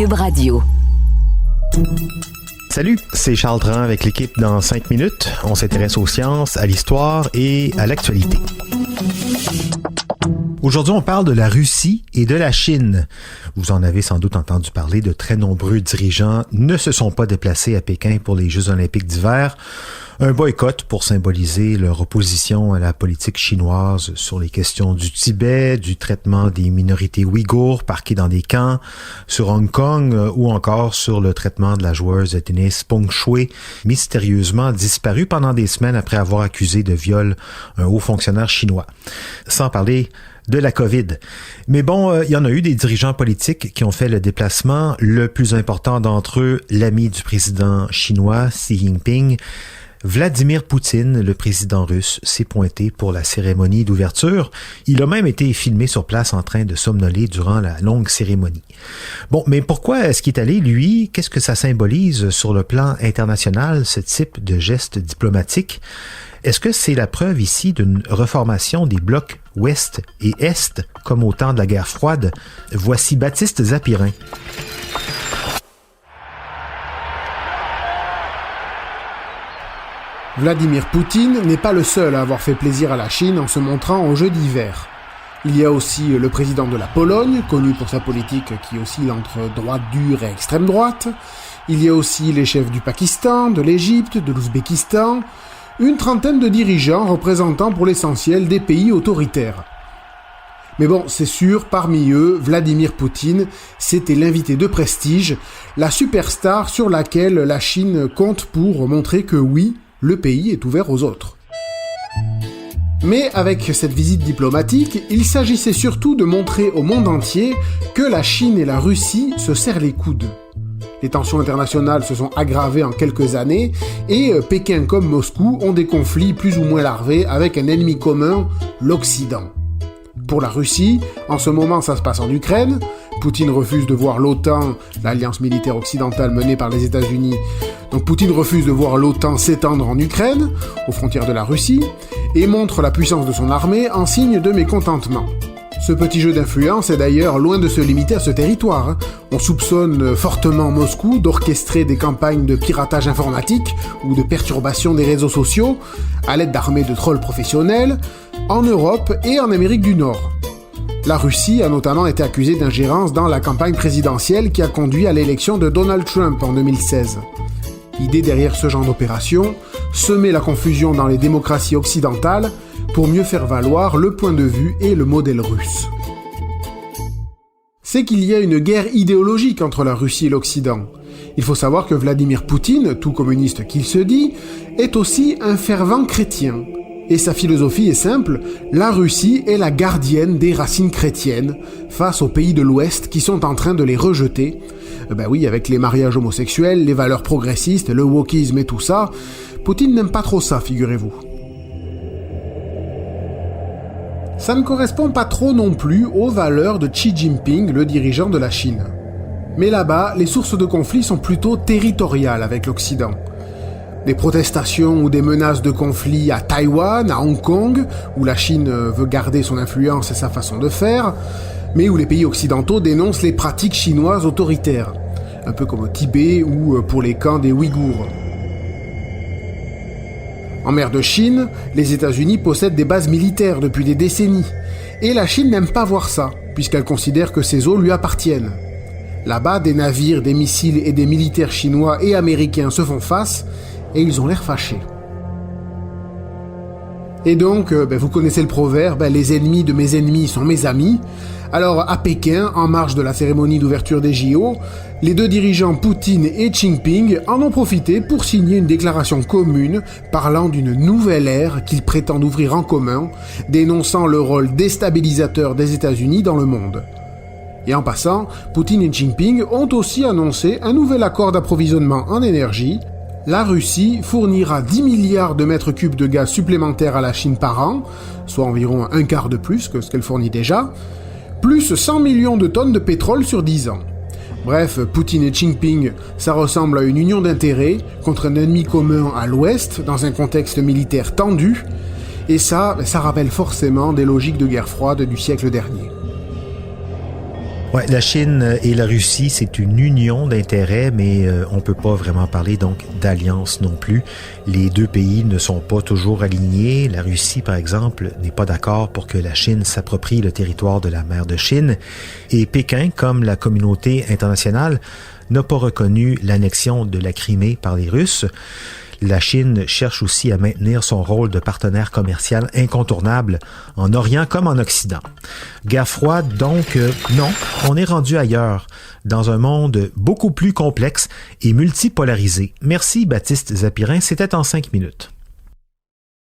Cube Radio. Salut, c'est Charles Dran avec l'équipe dans 5 minutes. On s'intéresse aux sciences, à l'histoire et à l'actualité. Aujourd'hui, on parle de la Russie et de la Chine. Vous en avez sans doute entendu parler, de très nombreux dirigeants ne se sont pas déplacés à Pékin pour les Jeux olympiques d'hiver. Un boycott pour symboliser leur opposition à la politique chinoise sur les questions du Tibet, du traitement des minorités ouïghours parquées dans des camps, sur Hong Kong ou encore sur le traitement de la joueuse de tennis Peng Shuai, mystérieusement disparue pendant des semaines après avoir accusé de viol un haut fonctionnaire chinois. Sans parler de la COVID. Mais bon, il y en a eu des dirigeants politiques qui ont fait le déplacement. Le plus important d'entre eux, l'ami du président chinois Xi Jinping, Vladimir Poutine, le président russe, s'est pointé pour la cérémonie d'ouverture. Il a même été filmé sur place en train de somnoler durant la longue cérémonie. Bon, mais pourquoi est-ce qu'il est allé, lui? Qu'est-ce que ça symbolise sur le plan international, ce type de geste diplomatique? Est-ce que c'est la preuve ici d'une reformation des blocs Ouest et Est, comme au temps de la guerre froide? Voici Baptiste Zapirin. Vladimir Poutine n'est pas le seul à avoir fait plaisir à la Chine en se montrant aux Jeux d'hiver. Il y a aussi le président de la Pologne, connu pour sa politique qui oscille entre droite dure et extrême droite. Il y a aussi les chefs du Pakistan, de l'Égypte, de l'Ouzbékistan. Une trentaine de dirigeants représentant pour l'essentiel des pays autoritaires. Mais bon, c'est sûr, parmi eux, Vladimir Poutine, c'était l'invité de prestige, la superstar sur laquelle la Chine compte pour montrer que oui, le pays est ouvert aux autres. Mais avec cette visite diplomatique, il s'agissait surtout de montrer au monde entier que la Chine et la Russie se serrent les coudes. Les tensions internationales se sont aggravées en quelques années et Pékin comme Moscou ont des conflits plus ou moins larvés avec un ennemi commun, l'Occident. Pour la Russie, en ce moment ça se passe en Ukraine. Poutine refuse de voir l'OTAN, l'alliance militaire occidentale menée par les États-Unis. Donc Poutine refuse de voir l'OTAN s'étendre en Ukraine, aux frontières de la Russie, et montre la puissance de son armée en signe de mécontentement. Ce petit jeu d'influence est d'ailleurs loin de se limiter à ce territoire. On soupçonne fortement Moscou d'orchestrer des campagnes de piratage informatique ou de perturbation des réseaux sociaux à l'aide d'armées de trolls professionnels en Europe et en Amérique du Nord. La Russie a notamment été accusée d'ingérence dans la campagne présidentielle qui a conduit à l'élection de Donald Trump en 2016. L'idée derrière ce genre d'opération, semer la confusion dans les démocraties occidentales pour mieux faire valoir le point de vue et le modèle russe. C'est qu'il y a une guerre idéologique entre la Russie et l'Occident. Il faut savoir que Vladimir Poutine, tout communiste qu'il se dit, est aussi un fervent chrétien. Et sa philosophie est simple, la Russie est la gardienne des racines chrétiennes face aux pays de l'Ouest qui sont en train de les rejeter. Ben oui, avec les mariages homosexuels, les valeurs progressistes, le wokisme et tout ça, Poutine n'aime pas trop ça, figurez-vous. Ça ne correspond pas trop non plus aux valeurs de Xi Jinping, le dirigeant de la Chine. Mais là-bas, les sources de conflit sont plutôt territoriales avec l'Occident. Des protestations ou des menaces de conflit à Taïwan, à Hong Kong, où la Chine veut garder son influence et sa façon de faire, mais où les pays occidentaux dénoncent les pratiques chinoises autoritaires, un peu comme au Tibet ou pour les camps des Ouïghours. En mer de Chine, les États-Unis possèdent des bases militaires depuis des décennies, et la Chine n'aime pas voir ça, puisqu'elle considère que ces eaux lui appartiennent. Là-bas, des navires, des missiles et des militaires chinois et américains se font face, et ils ont l'air fâchés. Et donc, vous connaissez le proverbe, les ennemis de mes ennemis sont mes amis. Alors, à Pékin, en marge de la cérémonie d'ouverture des JO, les deux dirigeants Poutine et Xi Jinping en ont profité pour signer une déclaration commune parlant d'une nouvelle ère qu'ils prétendent ouvrir en commun, dénonçant le rôle déstabilisateur des États-Unis dans le monde. Et en passant, Poutine et Xi Jinping ont aussi annoncé un nouvel accord d'approvisionnement en énergie. La Russie fournira 10 milliards de mètres cubes de gaz supplémentaires à la Chine par an, soit environ un quart de plus que ce qu'elle fournit déjà, plus 100 millions de tonnes de pétrole sur 10 ans. Bref, Poutine et Xi Jinping, ça ressemble à une union d'intérêts contre un ennemi commun à l'Ouest, dans un contexte militaire tendu, et ça rappelle forcément des logiques de guerre froide du siècle dernier. Ouais, la Chine et la Russie, c'est une union d'intérêts, mais on peut pas vraiment parler donc d'alliance non plus. Les deux pays ne sont pas toujours alignés. La Russie, par exemple, n'est pas d'accord pour que la Chine s'approprie le territoire de la mer de Chine. Et Pékin, comme la communauté internationale, n'a pas reconnu l'annexion de la Crimée par les Russes. La Chine cherche aussi à maintenir son rôle de partenaire commercial incontournable en Orient comme en Occident. Guerre froide, donc, non, on est rendu ailleurs, dans un monde beaucoup plus complexe et multipolarisé. Merci Baptiste Zapirin, c'était en 5 minutes.